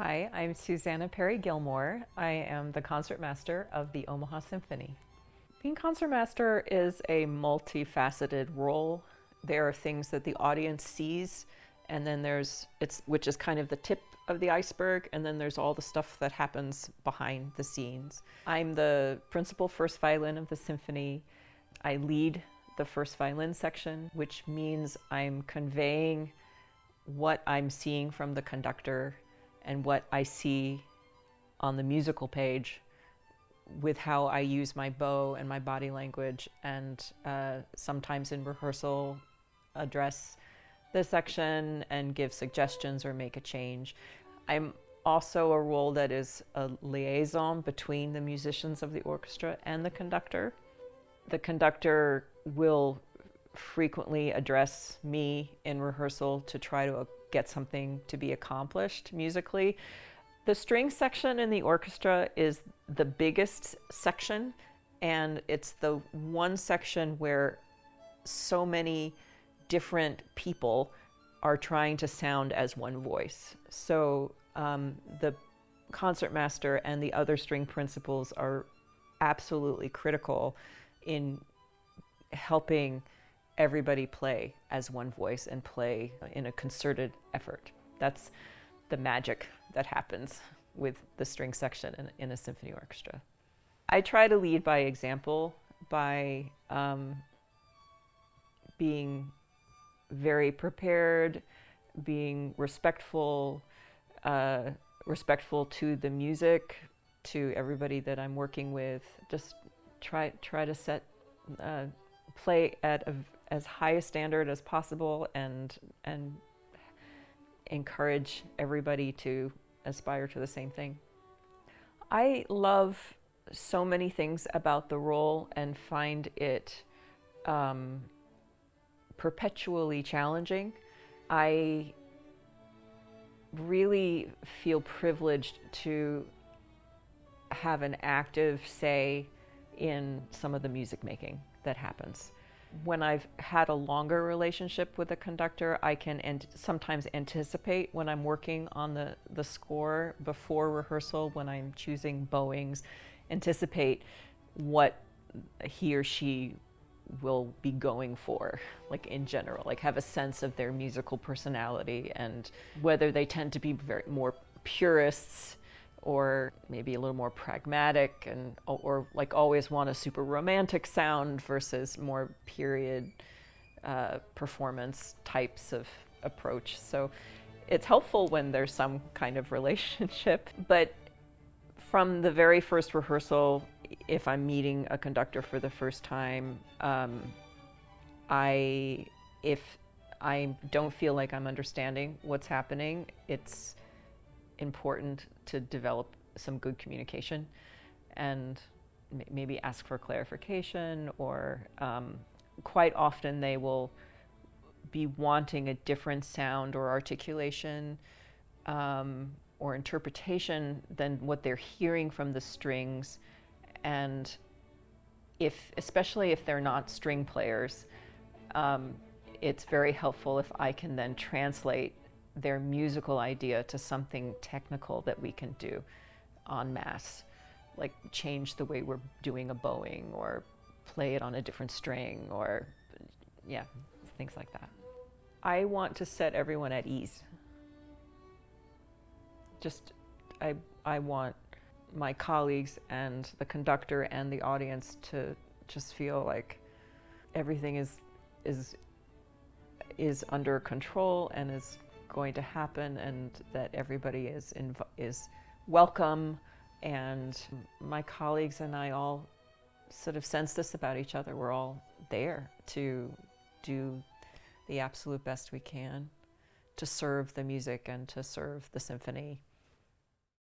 Hi, I'm Susanna Perry Gilmore. I am the concertmaster of the Omaha Symphony. Being concertmaster is a multifaceted role. There are things that the audience sees, and then which is kind of the tip of the iceberg, and then there's all the stuff that happens behind the scenes. I'm the principal first violin of the symphony. I lead the first violin section, which means I'm conveying what I'm seeing from the conductor and what I see on the musical page with how I use my bow and my body language, and sometimes in rehearsal address the section and give suggestions or make a change. I'm also a role that is a liaison between the musicians of the orchestra and the conductor. The conductor will frequently address me in rehearsal to try to get something to be accomplished musically. The string section in the orchestra is the biggest section, and it's the one section where so many different people are trying to sound as one voice. So the concertmaster and the other string principals are absolutely critical in helping everybody play as one voice and play in a concerted effort. That's the magic that happens with the string section in a symphony orchestra. I try to lead by example, by being very prepared, being respectful to the music, to everybody that I'm working with. Just try to play at as high a standard as possible, and encourage everybody to aspire to the same thing. I love so many things about the role and find it perpetually challenging. I really feel privileged to have an active say in some of the music making that happens. When I've had a longer relationship with a conductor, I can sometimes anticipate when I'm working on the score before rehearsal, when I'm choosing bowings, anticipate what he or she will be going for, like in general, like have a sense of their musical personality and whether they tend to be more purists or maybe a little more pragmatic, or like always want a super romantic sound versus more period performance types of approach. So it's helpful when there's some kind of relationship. But from the very first rehearsal, if I'm meeting a conductor for the first time, if I don't feel like I'm understanding what's happening, it's important to develop some good communication and maybe ask for clarification, or quite often they will be wanting a different sound or articulation or interpretation than what they're hearing from the strings. And especially if they're not string players, it's very helpful if I can then translate their musical idea to something technical that we can do en masse, like change the way we're doing a bowing or play it on a different string, or things like that. I want to set everyone at ease. I want my colleagues and the conductor and the audience to just feel like everything is under control and is going to happen, and that everybody is welcome. And my colleagues and I all sort of sense this about each other. We're all there to do the absolute best we can to serve the music and to serve the symphony.